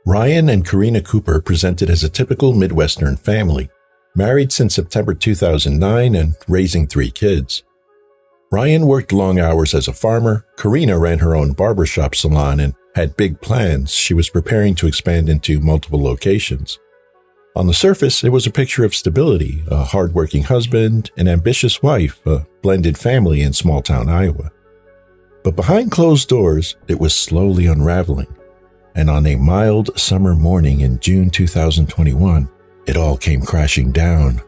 Ryan and Karina Cooper presented as a typical Midwestern family, married since September 2009 and raising 3 kids. Ryan worked long hours as a farmer, Karina ran her own barbershop salon and had big plans. She was preparing to expand into multiple locations. On the surface, it was a picture of stability, a hardworking husband, an ambitious wife, a blended family in small-town Iowa. But behind closed doors, it was slowly unraveling. And on a mild summer morning in June 2021, it all came crashing down.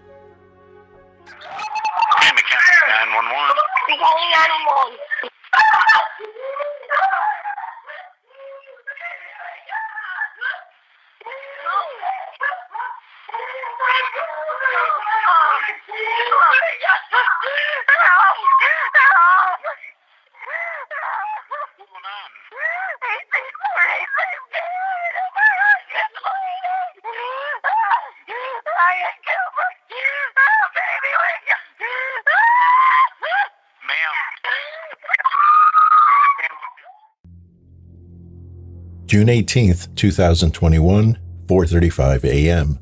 June 18th, 2021, 4:35 a.m.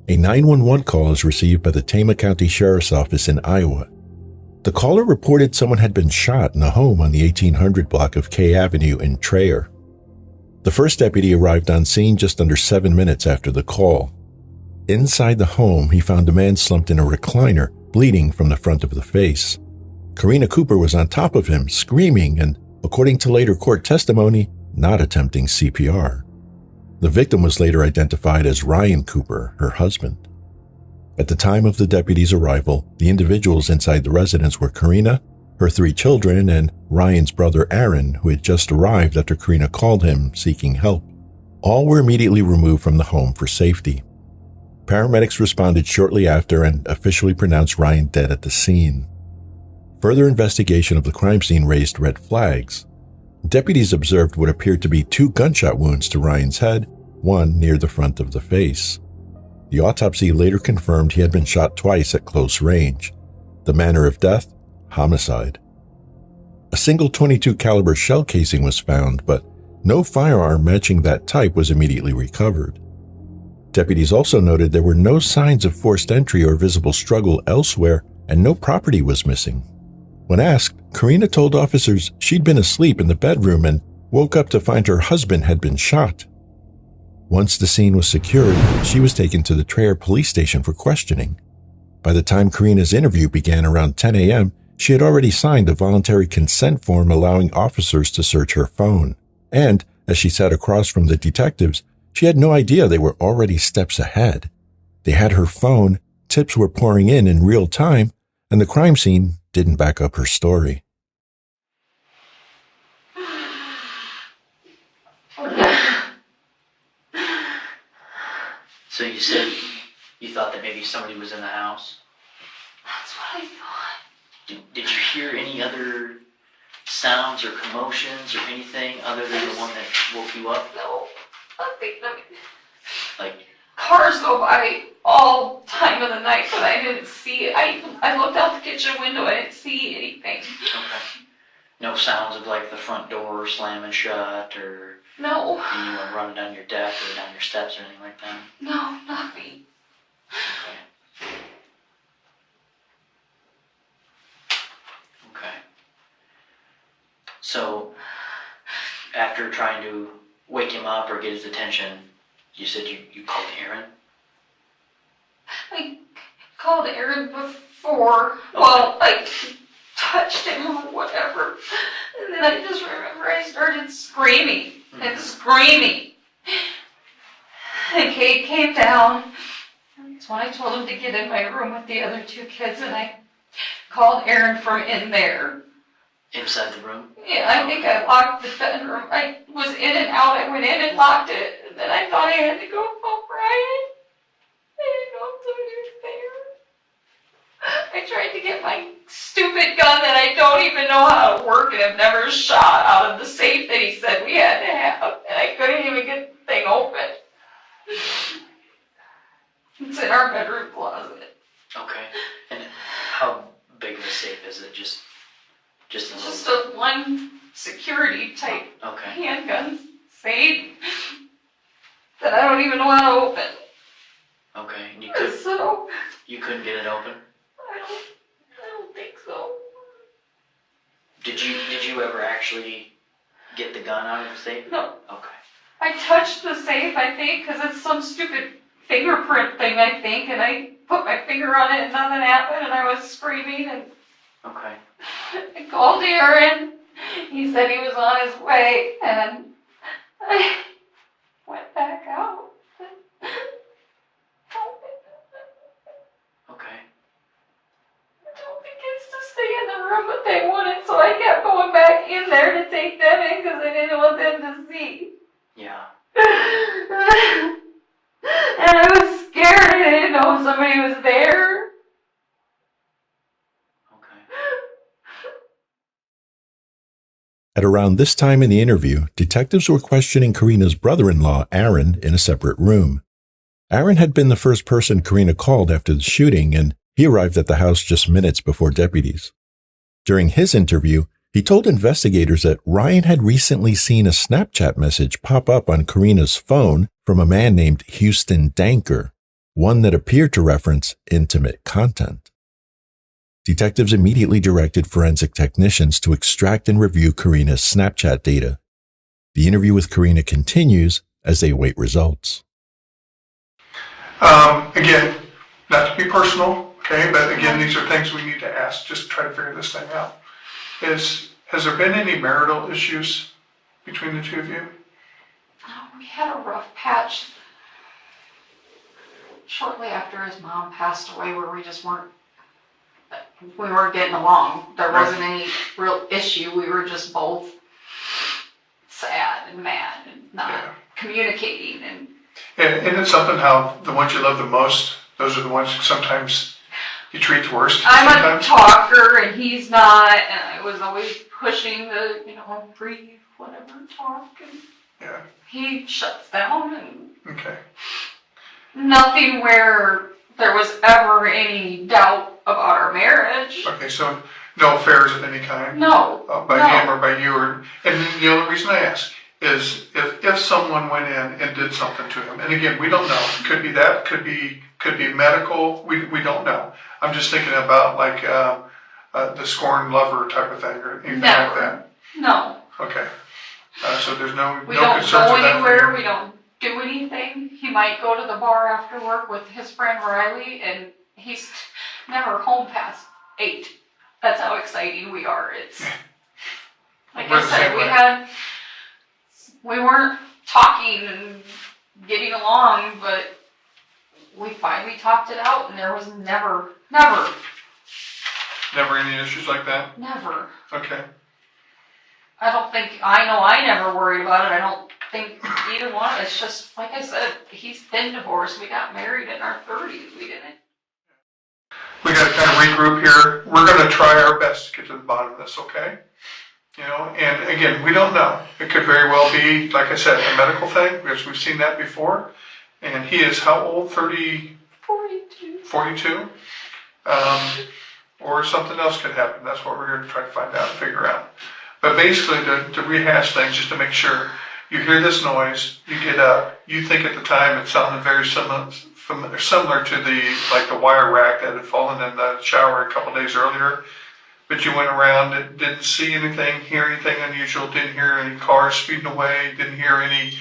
A 911 call is received by the Tama County Sheriff's Office in Iowa. The caller reported someone had been shot in a home on the 1800 block of K Avenue in Traer. The first deputy arrived on scene just under 7 minutes after the call. Inside the home, he found a man slumped in a recliner, bleeding from the front of the face. Karina Cooper was on top of him, screaming and, according to later court testimony, not attempting CPR. The victim was later identified as Ryan Cooper, her husband. At the time of the deputy's arrival, the individuals inside the residence were Karina, her 3 children, and Ryan's brother Aaron, who had just arrived after Karina called him seeking help. All were immediately removed from the home for safety. Paramedics responded shortly after and officially pronounced Ryan dead at the scene. Further investigation of the crime scene raised red flags. Deputies observed what appeared to be 2 gunshot wounds to Ryan's head, one near the front of the face. The autopsy later confirmed he had been shot twice at close range. The manner of death, homicide. A single .22 caliber shell casing was found, but no firearm matching that type was immediately recovered. Deputies also noted there were no signs of forced entry or visible struggle elsewhere, and no property was missing. When asked, Karina told officers she'd been asleep in the bedroom and woke up to find her husband had been shot. Once the scene was secured, she was taken to the Traer police station for questioning. By the time Karina's interview began around 10 a.m., she had already signed a voluntary consent form allowing officers to search her phone. And, as she sat across from the detectives, she had no idea they were already steps ahead. They had her phone, tips were pouring in real time, and the crime scene didn't back up her story. So you said you thought that maybe somebody was in the house? That's what I thought. Did you hear any other sounds or commotions or anything other than the one that woke you up? No, nothing. Like cars go by all time of the night, but I didn't see it. I looked out the kitchen window, I didn't see anything. okay. No sounds of like the front door slamming shut or No. anyone running down your deck or down your steps or anything like that? No, nothing. Okay. Okay. So, after trying to wake him up or get his attention, you said you called Aaron? I called Aaron before. Okay. Well, I touched him or whatever. And then I just remember I started screaming and screaming. And Kate came down. That's when I told him to get in my room with the other 2 kids, and I called Aaron from in there. Inside the room? Yeah, I think I locked the bedroom. I was in and out. I went in and locked it. And then I thought I had to go call Brian. I didn't know somebody was there. I tried to get my stupid gun that I don't even know how to work and have never shot out of the safe that he said we had to have. And I couldn't even get the thing open. It's in our bedroom closet. Okay. And how big of a safe is it? Just a one security type okay. handgun safe. don't even want to open. Okay, and So, you couldn't get it open? I don't think so. Did you ever actually get the gun out of the safe? No. Okay. I touched the safe, I think, because it's some stupid fingerprint thing, I think, and I put my finger on it and nothing happened, and I was screaming, and Okay. I called Aaron. He said he was on his way, and I went back out. Okay. I told the kids to stay in the room, but they wouldn't, so I kept going back in there to take them in because I didn't want them to see. Yeah. And I was scared. I didn't know if somebody was there. Okay. At around this time in the interview, detectives were questioning Karina's brother-in-law, Aaron, in a separate room. Aaron had been the first person Karina called after the shooting, and he arrived at the house just minutes before deputies. During his interview, he told investigators that Ryan had recently seen a Snapchat message pop up on Karina's phone from a man named Houston Danker, one that appeared to reference intimate content. Detectives immediately directed forensic technicians to extract and review Karina's Snapchat data. The interview with Karina continues as they await results. Again, not to be personal, okay, but again, these are things we need to ask, just try to figure this thing out. Has there been any marital issues between the two of you? Oh, we had a rough patch shortly after his mom passed away where we weren't getting along. There wasn't any real issue. We were just both sad and mad and not communicating. And it's something how the ones you love the most, those are the ones sometimes you treat the worst. I'm sometimes. a talker and he's not, and I was always pushing the, breathe, whatever, talk, and he shuts down, and Okay. nothing where there was ever any doubt about our marriage. Okay, so no affairs of any kind? No. By him or by you? And the only reason I ask is if someone went in and did something to him, and again, we don't know. Could be that, could be medical, we don't know. I'm just thinking about like the scorned lover type of thing or anything like that. No. Okay. So there's no We no don't concerns go with that for anywhere. you? We don't do anything. He might go to the bar after work with his friend Riley, and he's never home past 8. That's how exciting we are. It's like We're I the said, same way. we weren't talking and getting along, but we finally talked it out, and there was never. Never any issues like that? Never. Okay. I know I never worried about it. I don't think either one. It's just, like I said, he's been divorced. We got married in our 30s. We didn't. We got to kind of regroup here. We're going to try our best to get to the bottom of this, okay? And again, we don't know. It could very well be, like I said, a medical thing, because we've seen that before. And he is how old? 42? 42? Or something else could happen. That's what we're here to try to find out and figure out. But basically, to rehash things, just to make sure, you hear this noise, you get up, you think at the time it sounded very similar to the wire rack that had fallen in the shower a couple days earlier. But you went around and didn't see anything, hear anything unusual, didn't hear any cars speeding away, didn't hear any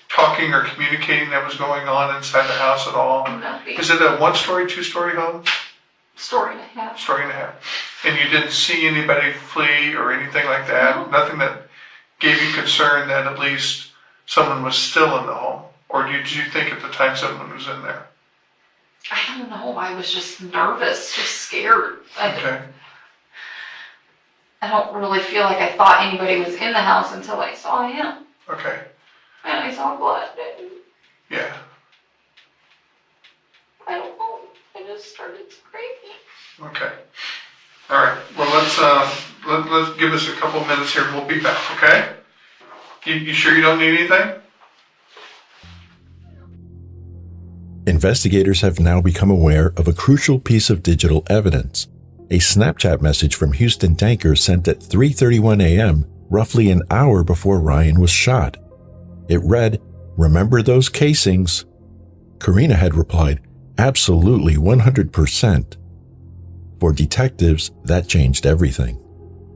talking or communicating that was going on inside the house at all. Nothing. Is it a 1-story, 2-story home? Story and a half. Story and a half. And you didn't see anybody flee or anything like that? No. Nothing that gave you concern that at least someone was still in the home? Or did you think at the time someone was in there? I don't know. I was just nervous, just scared. Okay. I don't really feel like I thought anybody was in the house until I saw him. Okay. And I saw blood. And Yeah. I don't know. I just started screaming. Okay. All right. Well, let's give us a couple of minutes here and we'll be back, okay? You sure you don't need anything? Investigators have now become aware of a crucial piece of digital evidence, a Snapchat message from Houston Danker sent at 3:31 a.m., roughly an hour before Ryan was shot. It read, Remember those casings? Karina had replied, absolutely 100%. For detectives, that changed everything.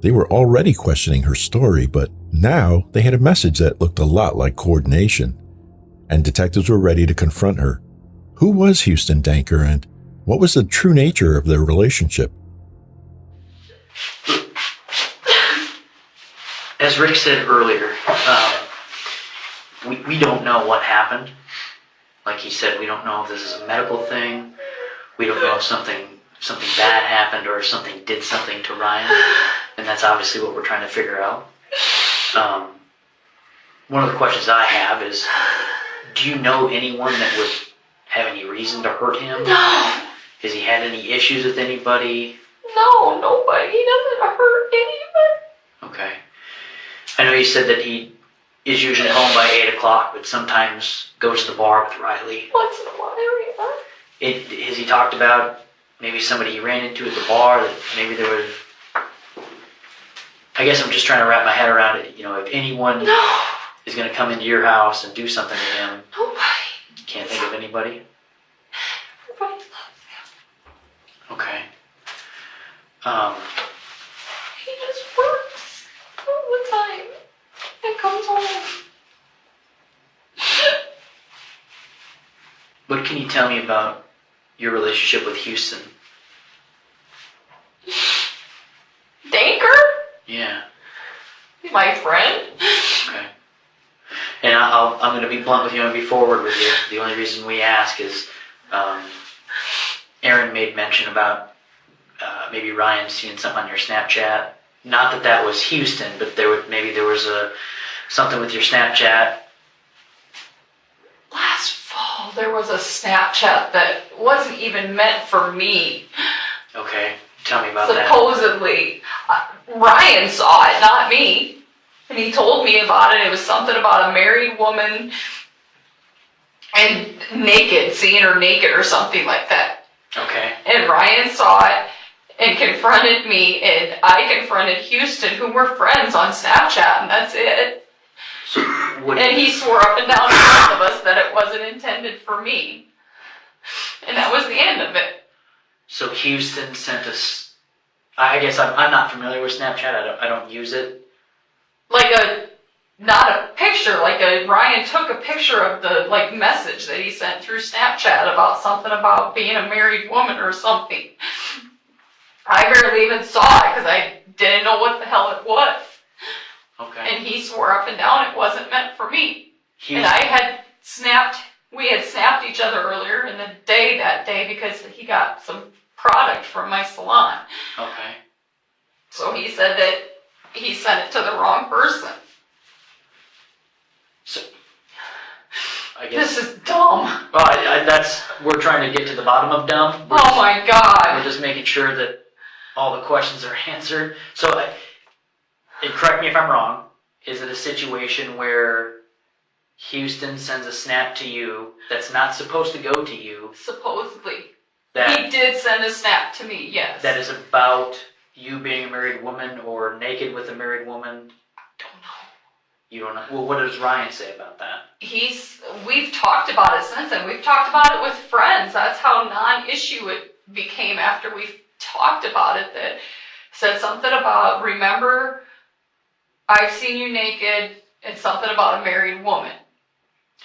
They were already questioning her story, but now they had a message that looked a lot like coordination, and detectives were ready to confront her. Who was Houston Danker, and what was the true nature of their relationship? As Rick said earlier, we don't know what happened. Like he said, we don't know if this is a medical thing. We don't know if something bad happened or if something did something to Ryan. And that's obviously what we're trying to figure out. One of the questions I have is, do you know anyone that would have any reason to hurt him? No. Has he had any issues with anybody? No, nobody. He doesn't hurt anybody. Okay. I know you said that he is usually home by 8 o'clock, but sometimes goes to the bar with Riley. Once in a while, yeah. Has he talked about maybe somebody he ran into at the bar that maybe there was... I guess I'm just trying to wrap my head around it. You know, if anyone is going to come into your house and do something to him, Nobody. can't think of anybody? Everybody loves him. Okay. He just works all the time and comes home. What can you tell me about your relationship with Houston? Danker? Yeah. My friend? Okay. And I'm going to be blunt with you and be forward with you. The only reason we ask is Aaron made mention about maybe Ryan seeing something on your Snapchat. Not that was Houston, but there was something with your Snapchat. Last fall, there was a Snapchat that wasn't even meant for me. Okay, tell me about that. Supposedly. Ryan saw it, not me. And he told me about it. It was something about a married woman and naked, seeing her naked or something like that. Okay. And Ryan saw it and confronted me, and I confronted Houston, who were friends on Snapchat, and that's it. So And he swore up and down to both of us that it wasn't intended for me. And that was the end of it. So Houston sent us... I guess I'm not familiar with Snapchat. I don't use it. Not a picture, Ryan took a picture of the, message that he sent through Snapchat about something about being a married woman or something. I barely even saw it because I didn't know what the hell it was. Okay. And he swore up and down it wasn't meant for me. Houston. And we had snapped each other earlier in the day that day because he got some product from my salon. Okay. So he said that he sent it to the wrong person. So, I guess... This is dumb. Well, we're trying to get to the bottom of dumb. Oh my We're God. just making sure that all the questions are answered. So, and correct me if I'm wrong, is it a situation where Houston sends a snap to you that's not supposed to go to you? Supposedly. That He did send a snap to me, yes. that is about you being a married woman or naked with a married woman? Don't know. You don't know. Well, what does Ryan say about that? We've talked about it since then. We've talked about it with friends. That's how non-issue it became after we've talked about it. That said something about, remember, I've seen you naked, and something about a married woman.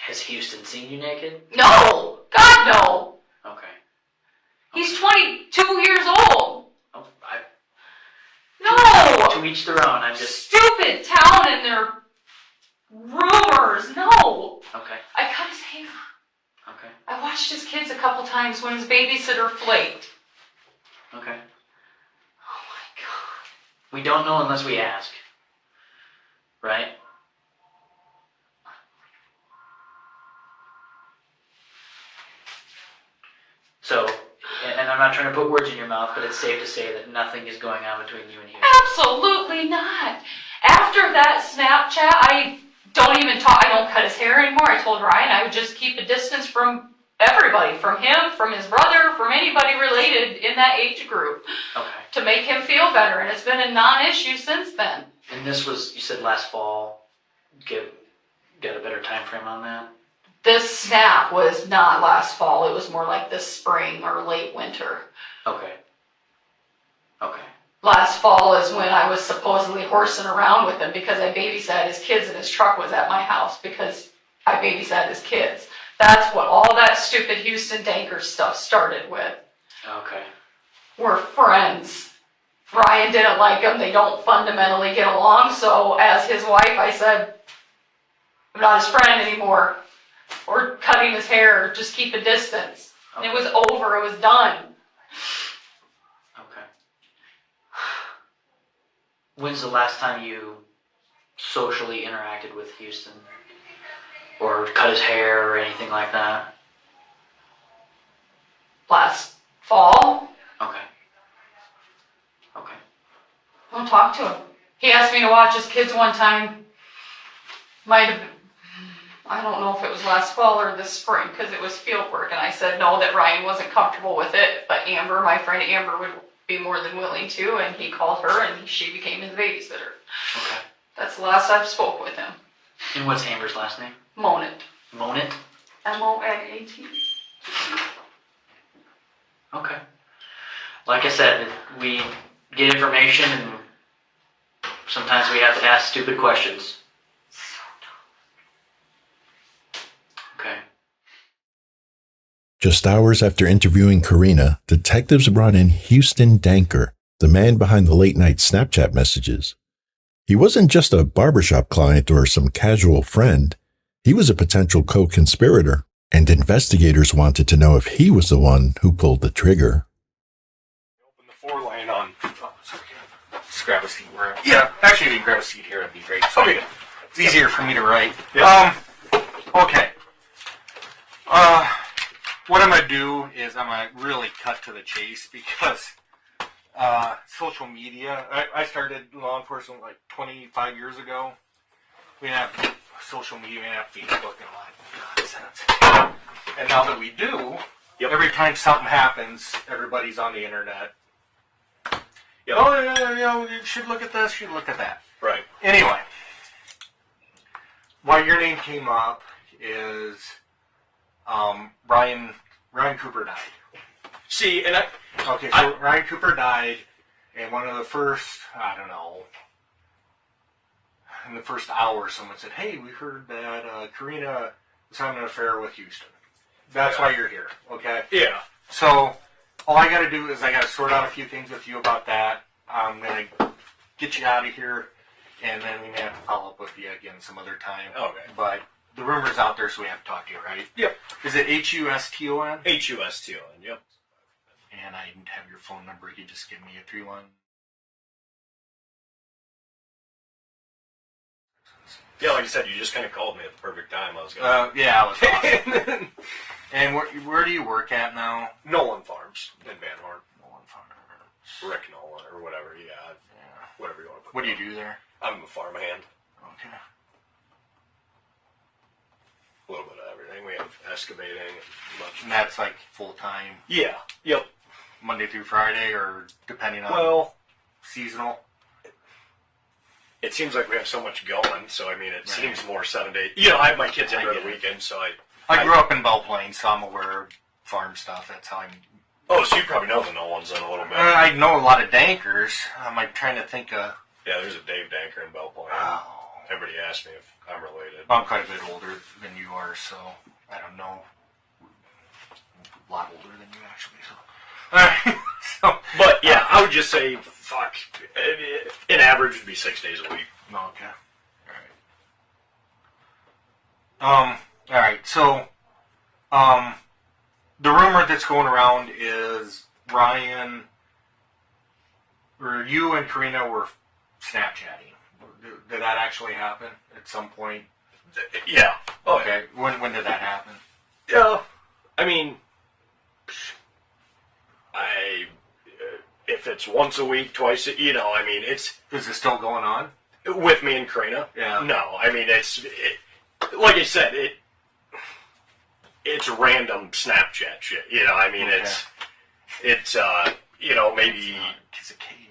Has Houston seen you naked? No! God, no! Okay. He's 22 years old! Oh, No! to each their own. I'm just... Stupid town and their rumors! No! Okay. I cut his hair. Okay. I watched his kids a couple times when his babysitter flaked. Okay. Oh my God. We don't know unless we ask. Right? So, and I'm not trying to put words in your mouth, but it's safe to say that nothing is going on between you and Houston. Absolutely not. After that Snapchat, I don't even talk. I don't cut his hair anymore. I told Ryan I would just keep a distance from everybody, from him, from his brother, from anybody related in that age group, Okay. to make him feel better. And it's been a non-issue since then. And this was, you said last fall. Got a better time frame on that? This snap was not last fall. It was more like this spring or late winter. Okay. Okay. Last fall is when I was supposedly horsing around with him because I babysat his kids and his truck was at my house because I babysat his kids. That's what all that stupid Houston Danker stuff started with. Okay. We're friends. Ryan didn't like him. They don't fundamentally get along. So as his wife, I said, I'm not his friend anymore. Or cutting his hair. Just keep a distance. And it was over. It was done. Okay. When's the last time you socially interacted with Houston? Or cut his hair or anything like that? Last fall. Okay. Okay. Don't talk to him. He asked me to watch his kids one time. Might have been, I don't know if it was last fall or this spring because it was field work, and I said no, that Ryan wasn't comfortable with it, but Amber, my friend Amber, would be more than willing to, and he called her and she became his babysitter. Okay. That's the last I've spoke with him. And what's Amber's last name? Monit. Monit? M-O-N-A-T. Okay. Like I said, we get information and sometimes we have to ask stupid questions. Okay. Just hours after interviewing Karina, detectives brought in Houston Danker, the man behind the late-night Snapchat messages. He wasn't just a barbershop client or some casual friend. He was a potential co-conspirator, and investigators wanted to know if he was the one who pulled the trigger. Open the 4-lane on. Oh, sorry. Just grab a seat where. Yeah, actually, if you can grab a seat here, that'd be great. Okay. It's easier for me to write. Yeah. Okay. What I'm gonna do is I'm gonna really cut to the chase because social media. I started law enforcement like 25 years ago. We didn't have social media, we didn't have Facebook and all that nonsense. And now that we do, every time something happens, everybody's on the internet. Yep. Oh, yeah, you should look at this, you should look at that. Right. Anyway, why your name came up is Ryan Cooper died. See, and Okay, so Ryan Cooper died, and one of the first, I don't know, in the first hour, someone said, hey, we heard that Karina was having an affair with Houston. That's why you're here, okay? Yeah. So, all I got to do is I got to sort out a few things with you about that. I'm going to get you out of here, and then we may have to follow up with you again some other time. Okay. But the rumor's out there, so we have to talk to you, right? Yep. Is it Huston? Huston, yep. And I didn't have your phone number. You just give me a 3-1. Yeah, like I said, you just kind of called me at the perfect time. I was going Yeah, I was awesome. And where do you work at now? Nolan Farms in Van Horn. Nolan Farms. Rick Nolan, or whatever, whatever you want to put. What do you do there? I'm a farmhand. Okay. A little bit of everything. We have excavating and a bunch And that's like full-time? Yeah, yep. Monday through Friday, or depending on seasonal? It seems like we have so much going, so I mean, it seems more 7 days. You know, I have my kids in every weekend, so I grew up in Belle Plaine, so I'm aware of farm stuff. That's how I'm... Oh, so you probably know the Nolans then a little bit. I know a lot of Dankers. I'm like trying to think of... Yeah, there's a Dave Danker in Belle Plaine. Oh. Everybody asks me if I'm related. I'm quite a bit older than you are, so I don't know. A lot older than you, actually, so... But yeah, I would just say, fuck, an average would be 6 days a week. Okay. Alright, so, the rumor that's going around is Ryan, or you and Karina were Snapchatting. Did that actually happen at some point? Yeah. Oh, okay. When did that happen? Yeah. I mean, if it's once a week, twice, I mean, it's... Is it still going on? With me and Karina? Yeah. No, I mean, like I said, it's random Snapchat shit. I mean, okay. it's maybe... Is it Karina?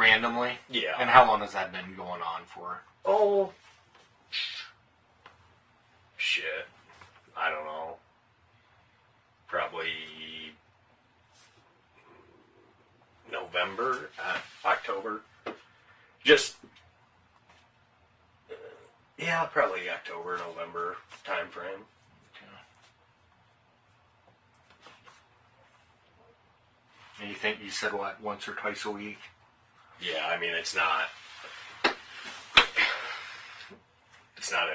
randomly? Yeah. And how long has that been going on for? Oh, shit. I don't know. Probably November, October. Just, yeah, probably October, November time frame. And you think you said what, once or twice a week? Yeah, I mean, it's not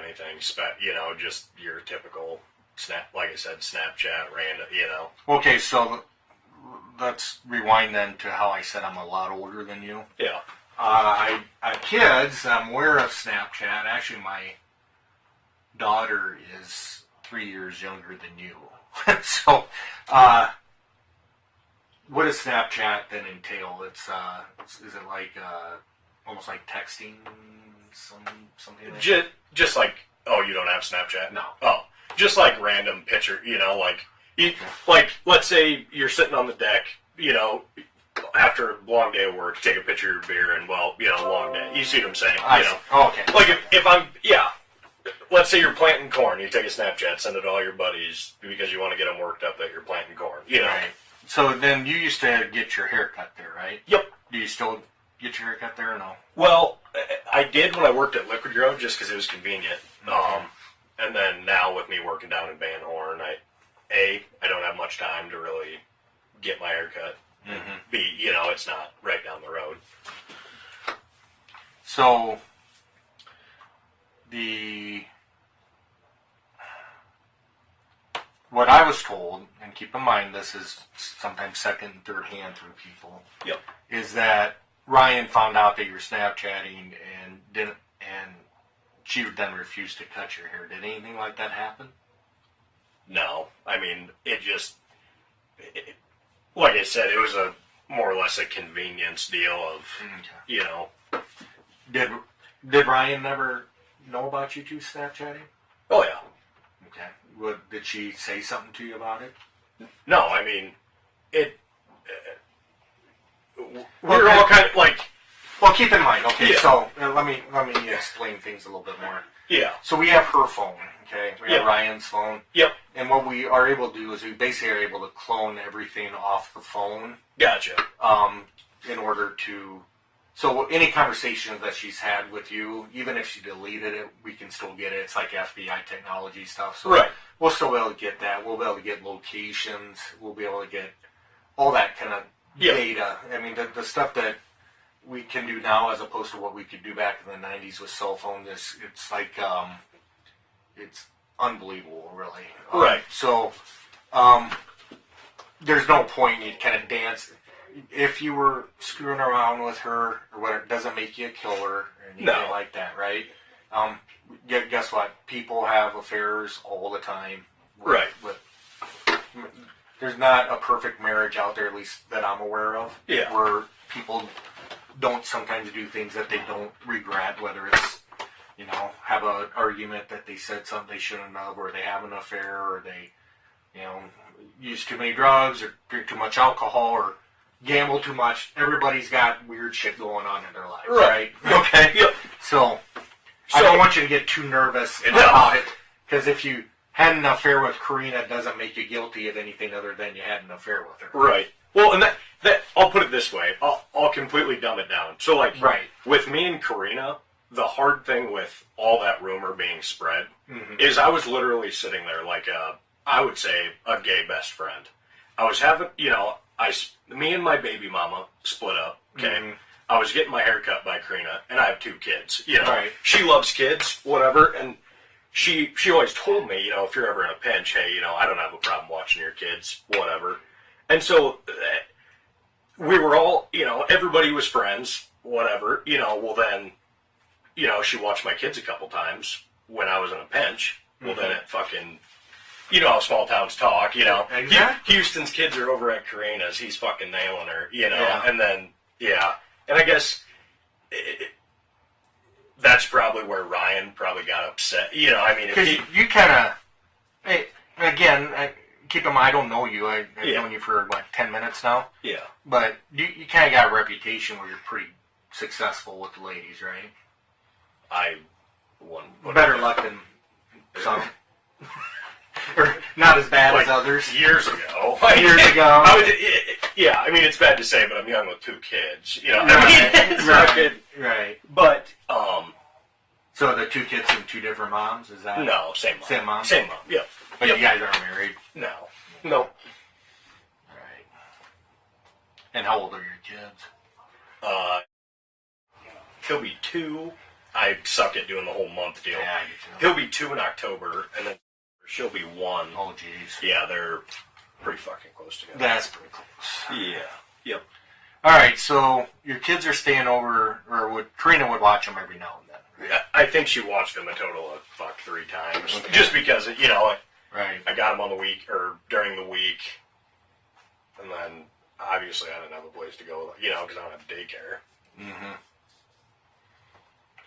anything just your typical like I said, Snapchat, random, Okay, so let's rewind then to how I said I'm a lot older than you. Yeah. I have kids. I'm aware of Snapchat. Actually, my daughter is 3 years younger than you. So, what does Snapchat then entail? Is it like almost like texting, something like that? Just like, oh, you don't have Snapchat? No. Oh, just like random picture, like let's say you're sitting on the deck, after a long day of work, take a picture of your beer and, long day. You see what I'm saying? Okay. Like let's say you're planting corn, you take a Snapchat, send it to all your buddies because you want to get them worked up that you're planting corn, Right. So then you used to get your hair cut there, right? Yep. Do you still get your hair cut there or no? Well, I did when I worked at Liquid Grove just because it was convenient. And then now with me working down in Van Horn, I don't have much time to really get my hair cut. Mm-hmm. B, it's not right down the road. So, what I was told, and keep in mind this is sometimes second and third hand through people, Yep. is that Ryan found out that you were Snapchatting and she then refused to cut your hair. Did anything like that happen? No. I mean, like I said, it was more or less a convenience deal of, Did Ryan never know about you two Snapchatting? Oh, yeah. Okay. Did she say something to you about it? No, I mean, we're all kind of like... Well, keep in mind, okay, Yeah. so let me explain things a little bit more. Yeah. So we have her phone, okay? We have Yep. Ryan's phone. Yep. And what we are able to do is we basically are able to clone everything off the phone Gotcha. in order to... So any conversations that she's had with you, even if she deleted it, we can still get it. It's like FBI technology stuff. So Right. we'll still be able to get that. We'll be able to get locations. We'll be able to get all that kind of data. I mean, the stuff that we can do now as opposed to what we could do back in the 90s with cell phones, it's like, it's unbelievable, really. Right. So, there's no point in kind of dance. If you were screwing around with her or whatever, it doesn't make you a killer or anything like that, right? Guess what? People have affairs all the time. Right. There's not a perfect marriage out there, at least that I'm aware of. Yeah. Where people don't sometimes do things that they don't regret, whether it's, have an argument that they said something they shouldn't have, or they have an affair, or they, use too many drugs, or drink too much alcohol, or gamble too much. Everybody's got weird shit going on in their lives, right? Okay. Yep. So I don't want you to get too nervous about it, because if you had an affair with Karina, it doesn't make you guilty of anything other than you had an affair with her. Right. Well, and that I'll put it this way. I'll completely dumb it down. So, like, with me and Karina, the hard thing with all that rumor being spread is I was literally sitting there like I would say a gay best friend. I was having, me and my baby mama split up, okay? Mm-hmm. I was getting my hair cut by Karina, and I have 2 kids, She loves kids, whatever, and she always told me, if you're ever in a pinch, hey, I don't have a problem watching your kids, whatever. And so we were all, everybody was friends, whatever, well then, she watched my kids a couple times when I was in a pinch. Well, then it fucking, how small towns talk, Exactly. Houston's kids are over at Karina's. He's fucking nailing her, and then, and I guess that's probably where Ryan probably got upset. Because you kind of, again, keep in mind, I don't know you. I've known you for, 10 minutes now? Yeah. But you kind of got a reputation where you're pretty successful with the ladies, right? I won. Better luck than some. Or not as bad as others. Years ago. Years ago. Yeah, I mean, it's bad to say, but I'm young with 2 kids. You know, Right. I mean, it's not good. Right. But, So the 2 kids from 2 different moms? Is that? no, same mom. Same mom? Same mom, yeah. But Yep. you guys aren't married? No. Nope. Right. And how old are your kids? He'll be 2. I suck at doing the whole month deal. Yeah, you too. He'll be 2 in October, and then she'll be 1. Oh, jeez. Yeah, they're pretty fucking close together. That's pretty close. Yeah. Yep. All right, so your kids are staying over, or Karina would watch them every now and then. Yeah, I think she watched them a total of 3 times. Okay. Just because, you know, Right. I got them on the week, or during the week, and then obviously I didn't have a place to go, you know, because I don't have daycare. Mm-hmm.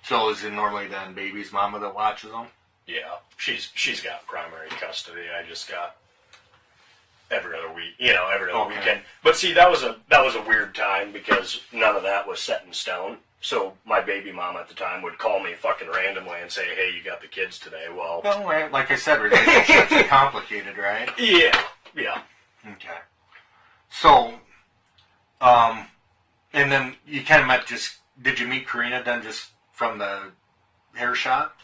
So is it normally then baby's mama that watches them? Yeah, she's got primary custody. I just got every other week, you know, every other Okay. weekend. But see, that was a weird time because none of that was set in stone. So my baby mom at the time would call me fucking randomly and say, "Hey, you got the kids today?" Well, Like I said, relationships are complicated, right? yeah. Okay. So, and then you kind of met did you meet Karina then just from the hair shop?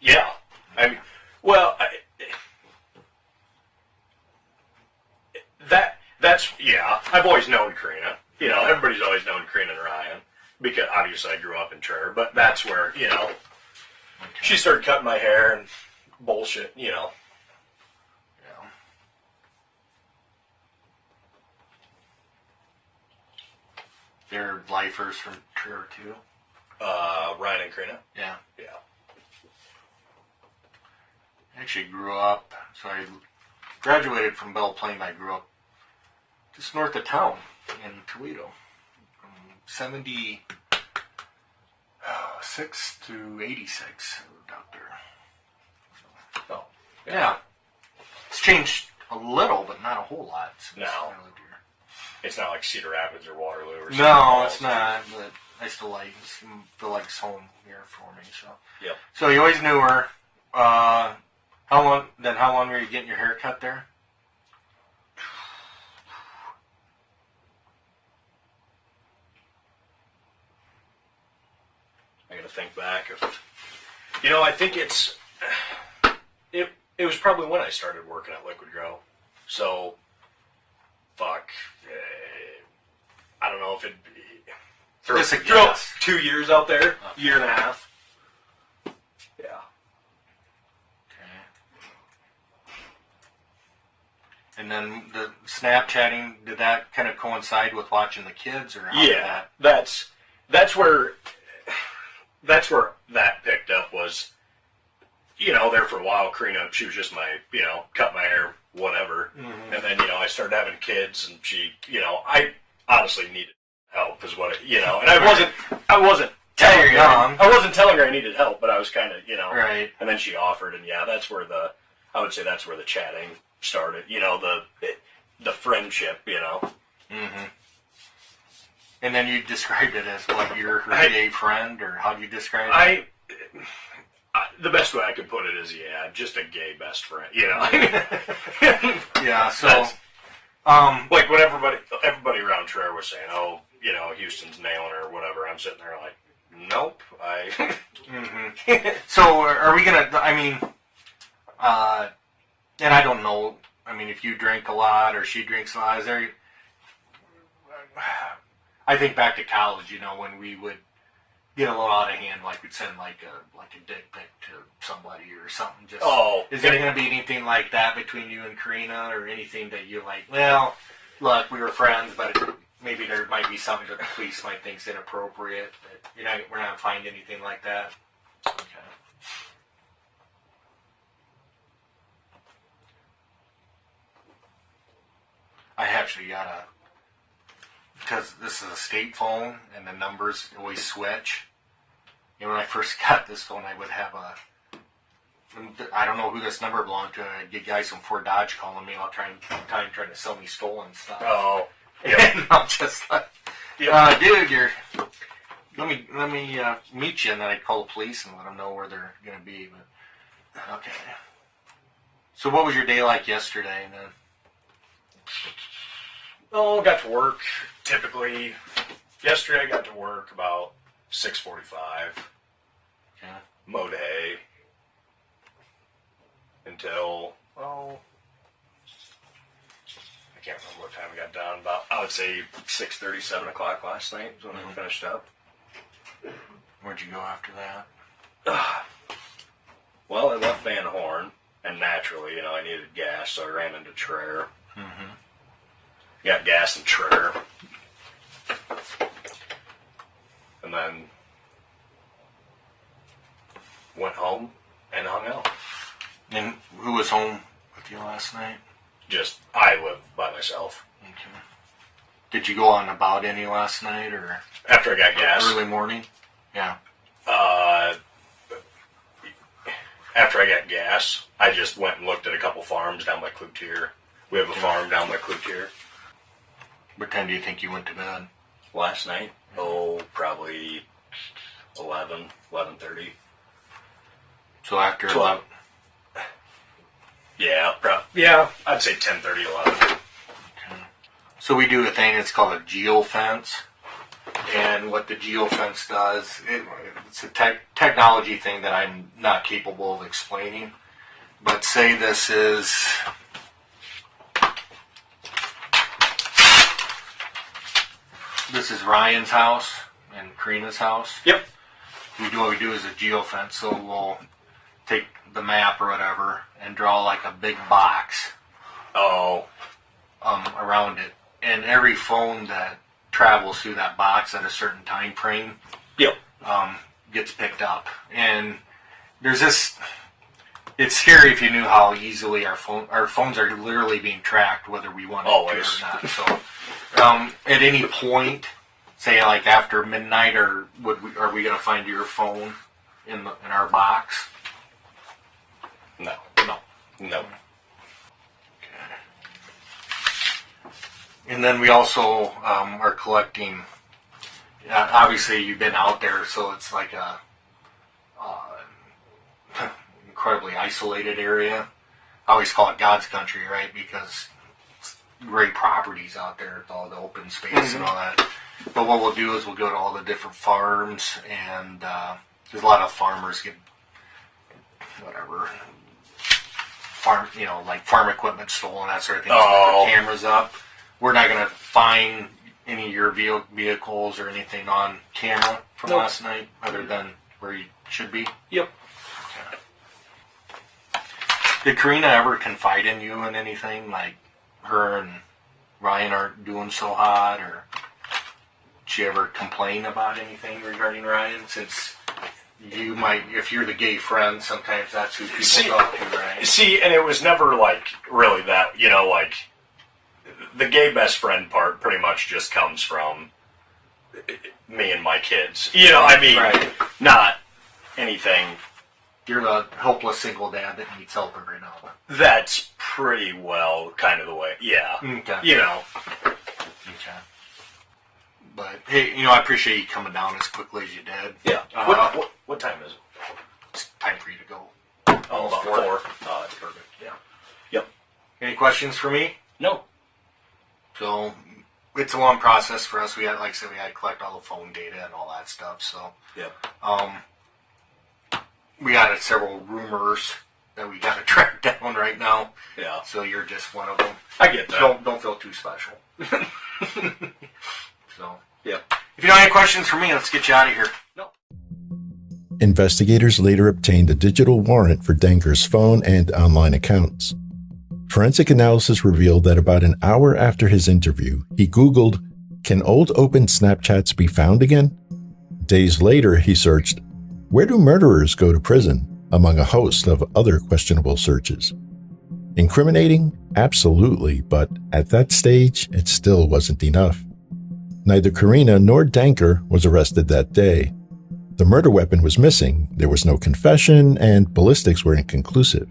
Yeah. I mean, well, that's I've always known Karina. You know, everybody's always known Karina and Ryan because obviously I grew up in Trur, but that's where, you know, she started cutting my hair and bullshit, you know. Yeah. They're lifers from Trur too? Ryan and Karina? Yeah. Yeah. I actually grew up, so I graduated from Belle Plaine. I grew up just north of town in Toledo. From 76 to 86, I lived out there. Oh. Yeah. It's changed a little, but not a whole lot since No. I lived here. It's not like Cedar Rapids or Waterloo or something. No, it's not, but I still feel like it's home here for me. So. Yep. So you always knew her. How long were you getting your hair cut there? I gotta think back. You know, I think it was probably when I started working at Liquid Grow. So, I don't know if it'd be... Throw Just a guess. 2 years out there, year and a half. Yeah. Okay. And then the Snapchatting, did that kind of coincide with watching the kids, or how did Yeah, that? that's where that picked up was, you know, there for a while, Karina, she was just my, you know, cut my hair, whatever. Mm-hmm. And then, you know, I started having kids, and she, you know, I honestly needed help is what it, you know, and I wasn't telling her, I wasn't telling her I needed help, but I was kind of, you know, Right. And then she offered, and yeah, that's where I would say that's where the chatting started, you know, the friendship, you know. Mm-hmm. And then you described it as what, you're her gay friend, or how do you describe it? The best way I could put it is, yeah, just a gay best friend, you know. Yeah, so, like when everybody around Trur was saying, oh, you know, Houston's nailing her or whatever, I'm sitting there like, nope, mm-hmm. So are we gonna, I mean, and I don't know, I mean, if you drink a lot or she drinks a lot, is there, I think back to college, you know, when we would get a little out of hand, like we'd send like a dick pic to somebody or something. Just, is there going to be anything like that between you and Karina, or anything that you're like, well, look, we were friends, but maybe there might be something that the police might think is inappropriate. But we're not going to find anything like that. Okay. I actually got because this is a state phone and the numbers always switch. And when I first got this phone, I would have I don't know who this number belonged to. I'd get guys from Fort Dodge calling me all trying to sell me stolen stuff. Oh, yeah. And I'm just like, dude, let me meet you, and then I'd call the police and let them know where they're going to be. But okay. So what was your day like yesterday, then? Oh, got to work. Typically, yesterday I got to work about 6:45. Okay. Mowed hay until, I can't remember what time we got done. About, I would say 6:30, 7 o'clock last night is when I finished up. Where'd you go after that? Well, I left Van Horn, and naturally, I needed gas, so I ran into Traer. Mm-hmm. Got gas in Traer. And then went home and hung out. And who was home with you last night? Just, I live by myself. Okay. Did you go on about any last night, or after I got gas? Early morning? Yeah. After I got gas, I just went and looked at a couple farms down by Cloutier. We have a farm down by Cloutier. What time do you think you went to bed? Last night? Oh, probably 11:30. So after 12. 11? Yeah, I'd say 10:30, 11. Okay. So we do a thing, it's called a geofence. And what the geofence does, it's a technology thing that I'm not capable of explaining. But say this is... This is Ryan's house and Karina's house. Yep. What we do is a geofence, so we'll take the map or whatever and draw like a big box around it. And every phone that travels through that box at a certain time frame gets picked up. And there's this... It's scary if you knew how easily our phones are literally being tracked, whether we want it to or not. So, at any point, say like after midnight, are we going to find your phone in our box? No. Okay. And then we also are collecting. Obviously, you've been out there, so it's like a incredibly isolated area. I always call it God's country, right? Because it's great properties out there with all the open space and all that. But what we'll do is we'll go to all the different farms, and there's a lot of farmers get farm equipment stolen, that sort of thing. So they put cameras up. We're not going to find any of your vehicles or anything on camera from last night, other than where you should be. Yep. Okay. Did Karina ever confide in you in anything, like her and Ryan aren't doing so hot, or did she ever complain about anything regarding Ryan? Since you might, if you're the gay friend, sometimes that's who people talk to, right? See, and it was never like really that, like the gay best friend part pretty much just comes from me and my kids. Right. Not anything. You're the helpless single dad that needs help every now and then. That's pretty well kind of the way. Yeah. Okay. Okay. But hey, I appreciate you coming down as quickly as you did. Yeah. What time is it? It's time for you to go. About 4. Oh, that's perfect. Yeah. Yep. Any questions for me? No. So it's a long process for us. We had, like I said, we had to collect all the phone data and all that stuff. So yeah. We got several rumors that we got to track down right now. Yeah. So you're just one of them. I get that. So don't feel too special. So yeah. If you don't have any questions for me, let's get you out of here. No. Investigators later obtained a digital warrant for Danker's phone and online accounts. Forensic analysis revealed that about an hour after his interview, he Googled, "Can old open Snapchats be found again?" Days later, he searched, "Where do murderers go to prison?" among a host of other questionable searches. Incriminating? Absolutely, but at that stage, it still wasn't enough. Neither Karina nor Danker was arrested that day. The murder weapon was missing, there was no confession, and ballistics were inconclusive.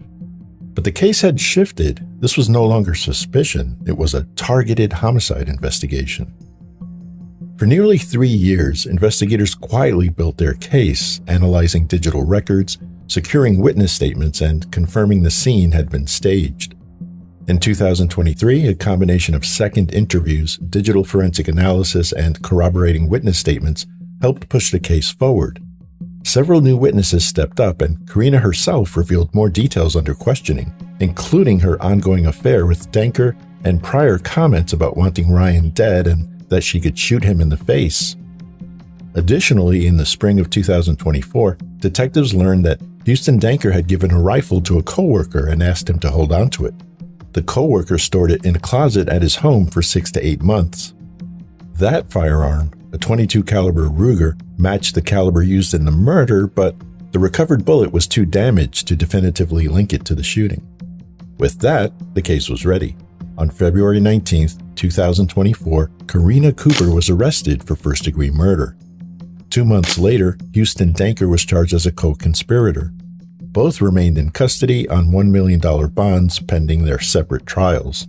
But the case had shifted. This was no longer suspicion, it was a targeted homicide investigation. For nearly 3 years, investigators quietly built their case, analyzing digital records, securing witness statements, and confirming the scene had been staged. In 2023, a combination of second interviews, digital forensic analysis, and corroborating witness statements helped push the case forward. Several new witnesses stepped up, and Karina herself revealed more details under questioning, including her ongoing affair with Danker and prior comments about wanting Ryan dead and that she could shoot him in the face. Additionally, in the spring of 2024, detectives learned that Houston Danker had given a rifle to a coworker and asked him to hold on to it. The coworker stored it in a closet at his home for 6 to 8 months. That firearm, a .22 caliber Ruger, matched the caliber used in the murder, but the recovered bullet was too damaged to definitively link it to the shooting. With that, the case was ready. On February 19, 2024, Karina Cooper was arrested for first-degree murder. 2 months later, Houston Danker was charged as a co-conspirator. Both remained in custody on $1 million bonds pending their separate trials.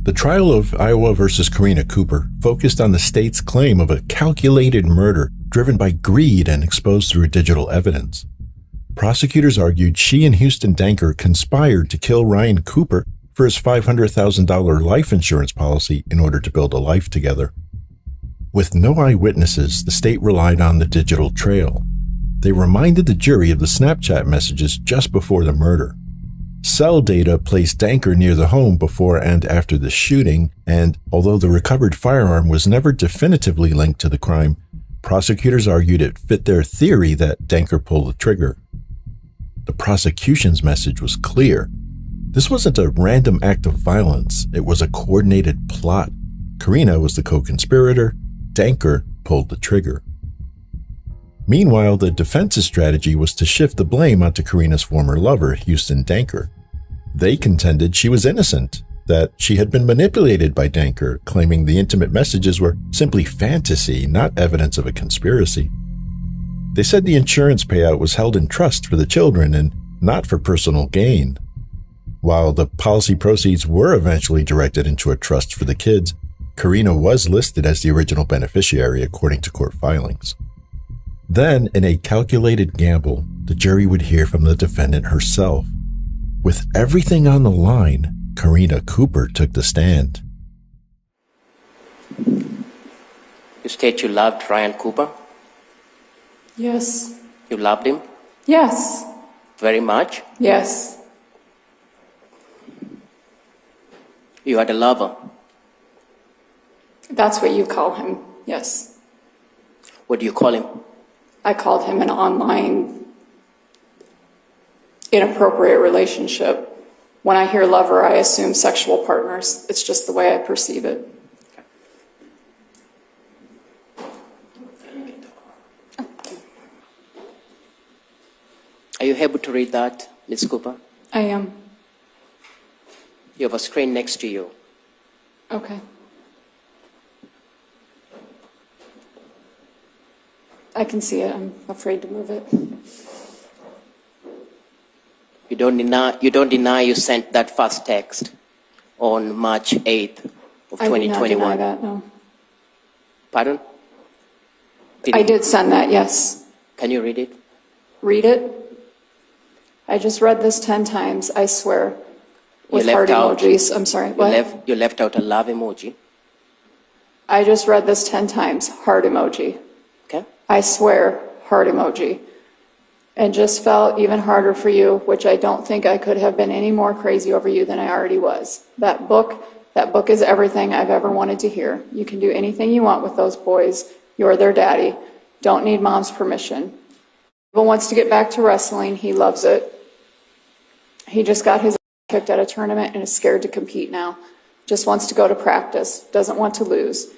The trial of Iowa versus Karina Cooper focused on the state's claim of a calculated murder driven by greed and exposed through digital evidence. Prosecutors argued she and Houston Danker conspired to kill Ryan Cooper for his $500,000 life insurance policy in order to build a life together. With no eyewitnesses, the state relied on the digital trail. They reminded the jury of the Snapchat messages just before the murder. Cell data placed Danker near the home before and after the shooting, and although the recovered firearm was never definitively linked to the crime, prosecutors argued it fit their theory that Danker pulled the trigger. The prosecution's message was clear. This wasn't a random act of violence, it was a coordinated plot. Karina was the co-conspirator, Danker pulled the trigger. Meanwhile, the defense's strategy was to shift the blame onto Karina's former lover, Houston Danker. They contended she was innocent, that she had been manipulated by Danker, claiming the intimate messages were simply fantasy, not evidence of a conspiracy. They said the insurance payout was held in trust for the children and not for personal gain. While the policy proceeds were eventually directed into a trust for the kids, Karina was listed as the original beneficiary according to court filings. Then, in a calculated gamble, the jury would hear from the defendant herself. With everything on the line, Karina Cooper took the stand. You state you loved Ryan Cooper? Yes. You loved him? Yes. Very much? Yes. You had a lover? That's what you call him, yes. What do you call him? I called him an online inappropriate relationship. When I hear lover, I assume sexual partners. It's just the way I perceive it. Are you able to read that, Ms. Cooper? I am. You have a screen next to you. Okay. I can see it. I'm afraid to move it. You don't deny you sent that first text on March 8th of 2021? I did not deny that, no. Pardon? I did send that, yes. Can you read it? Read it? I just read this 10 times, I swear. With You heart left out- emojis. I'm sorry, what? You left out a love emoji. I just read this 10 times, heart emoji. Okay? I swear, heart emoji. And just felt even harder for you, which I don't think I could have been any more crazy over you than I already was. That book is everything I've ever wanted to hear. You can do anything you want with those boys. You're their daddy. Don't need mom's permission. He wants to get back to wrestling. He loves it. He just got his kicked at a tournament and is scared to compete now. Just wants to go to practice. Doesn't want to lose.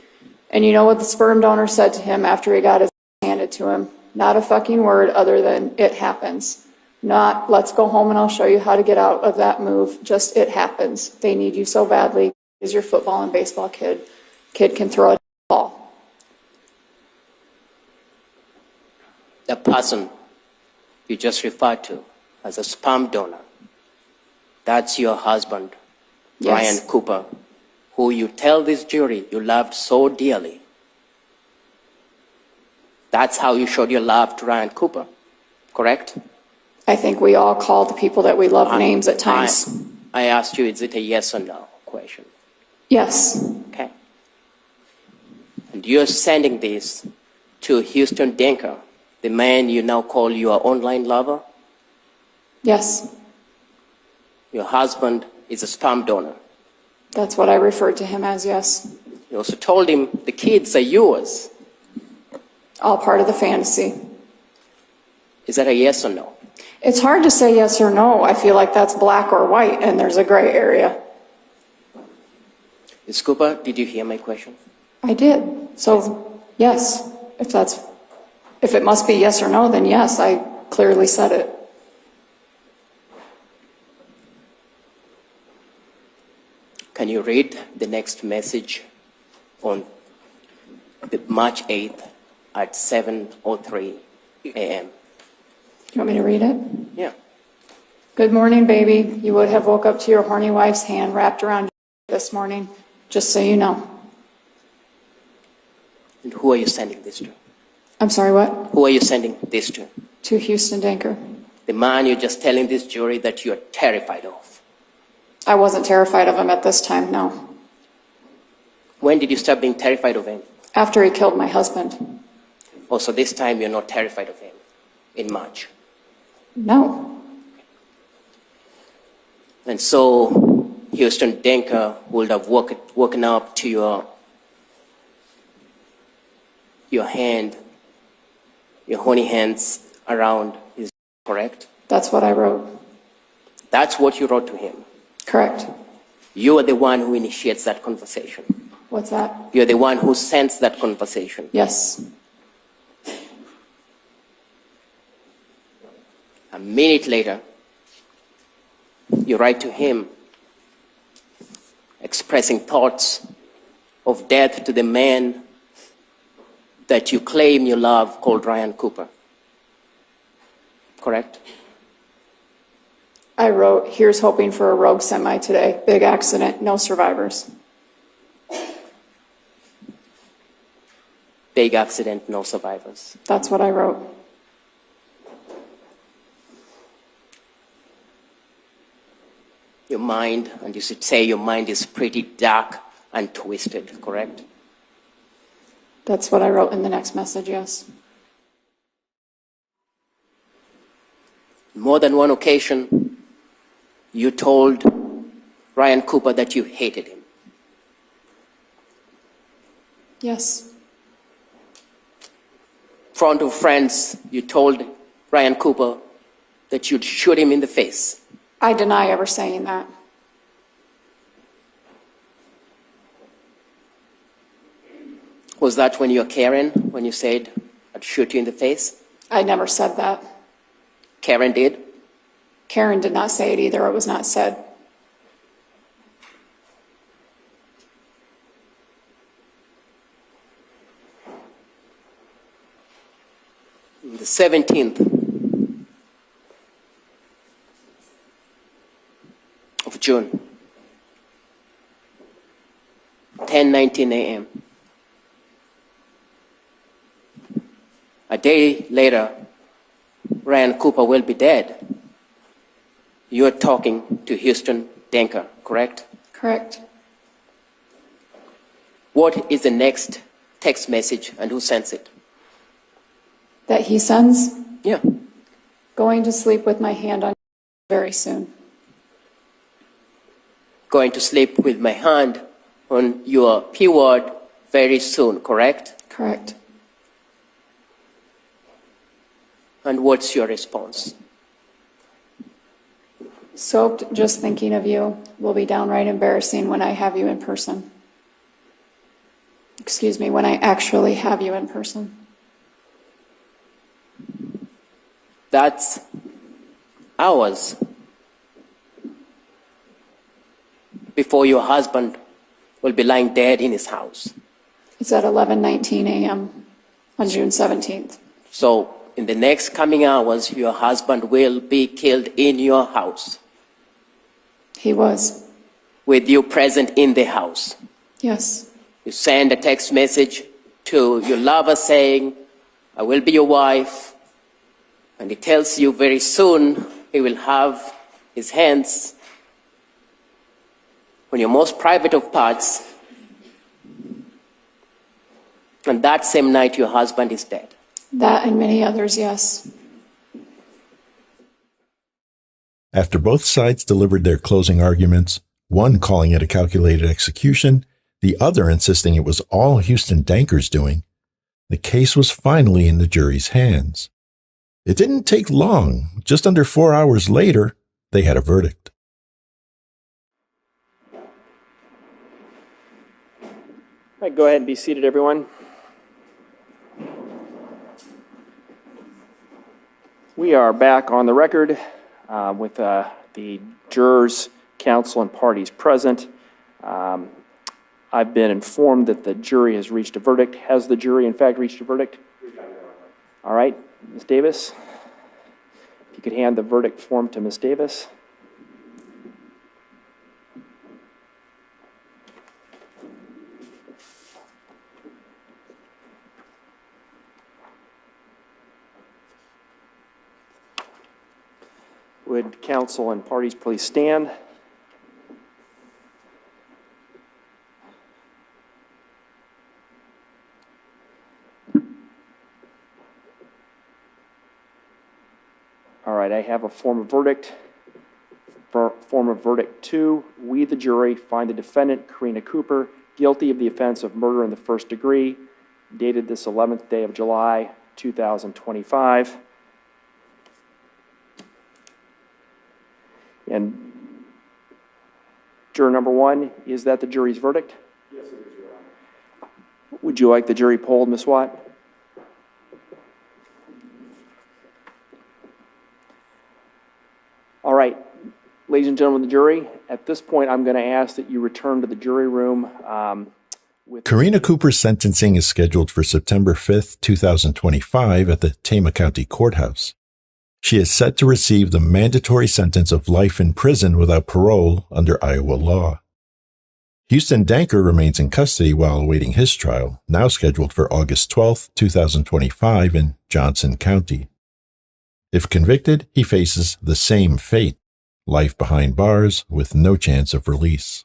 And you know what the sperm donor said to him after he got his handed to him? Not a fucking word other than it happens. Not let's go home and I'll show you how to get out of that move. Just it happens. They need you so badly. Is your football and baseball kid. Kid can throw a ball. The person you just referred to as a sperm donor That's your husband, Yes. Ryan Cooper, who you tell this jury you loved so dearly. That's how you showed your love to Ryan Cooper, correct? I think we all call the people that we love names at times. I asked you, is it a yes or no question? Yes. Okay. And you're sending this to Houston Denker, the man you now call your online lover? Yes. Your husband is a sperm donor. That's what I referred to him as, yes. You also told him the kids are yours. All part of the fantasy. Is that a yes or no? It's hard to say yes or no. I feel like that's black or white, and there's a gray area. Ms. Cooper, did you hear my question? I did. So, yes. If it must be yes or no, then yes, I clearly said it. Can you read the next message on the March 8th at 7:03 a.m.? You want me to read it? Yeah. Good morning, baby. You would have woke up to your horny wife's hand wrapped around you this morning, just so you know. And who are you sending this to? I'm sorry, what? Who are you sending this to? To Houston Denker. The man you're just telling this jury that you're terrified of. I wasn't terrified of him at this time, no. When did you start being terrified of him? After he killed my husband. Oh, so this time you're not terrified of him in March. No. And so Houston Denker would have woken up to your hand, your horny hands around his, correct? That's what I wrote. That's what you wrote to him. Correct. You are the one who initiates that conversation. What's that? You're the one who sends that conversation. Yes. A minute later, you write to him expressing thoughts of death to the man that you claim you love called Ryan Cooper. Correct? I wrote, here's hoping for a rogue semi today. Big accident, no survivors. Big accident, no survivors. That's what I wrote. Your mind, and you should say your mind is pretty dark and twisted, correct? That's what I wrote in the next message, yes. More than one occasion, you told Ryan Cooper that you hated him. Yes. In front of friends, you told Ryan Cooper that you'd shoot him in the face. I deny ever saying that. Was that when you were Karen, when you said, I'd shoot you in the face? I never said that. Karen did? Karen did not say it either. It was not said. The 17th of June, 10:19 a.m. A day later, Ryan Cooper will be dead. You're talking to Houston Denker, correct? Correct. What is the next text message and who sends it? That he sends? Yeah. Going to sleep with my hand on very soon. Going to sleep with my hand on your P word very soon, correct? Correct. And what's your response? Soaked, just thinking of you will be downright embarrassing when I have you in person. Excuse me, when I actually have you in person. That's hours before your husband will be lying dead in his house. It's at 11:19 a.m. on June 17th. So in the next coming hours, your husband will be killed in your house. He was. With you present in the house. Yes. You send a text message to your lover saying, I will be your wife. And he tells you very soon he will have his hands on your most private of parts. And that same night your husband is dead. That and many others, yes. After both sides delivered their closing arguments, one calling it a calculated execution, the other insisting it was all Houston Danker's doing, the case was finally in the jury's hands. It didn't take long. Just under 4 hours later, they had a verdict. All right, go ahead and be seated, everyone. We are back on the record with the jurors, counsel, and parties present. I've been informed that the jury has reached a verdict. Has the jury, in fact, reached a verdict? All right, Ms. Davis, if you could hand the verdict form to Ms. Davis. Would counsel and parties please stand? All right, I have a form of verdict. Form of verdict 2, we, the jury, find the defendant, Karina Cooper, guilty of the offense of murder in the first degree, dated this 11th day of July, 2025. And juror number 1, is that the jury's verdict? Yes, it is, Your Honor. Would you like the jury polled, Ms. Watt? All right, ladies and gentlemen of the jury, at this point, I'm going to ask that you return to the jury room. Karina Cooper's sentencing is scheduled for September 5th, 2025 at the Tama County Courthouse. She is set to receive the mandatory sentence of life in prison without parole under Iowa law. Houston Danker remains in custody while awaiting his trial, now scheduled for August 12th, 2025 in Johnson County. If convicted, he faces the same fate, life behind bars with no chance of release.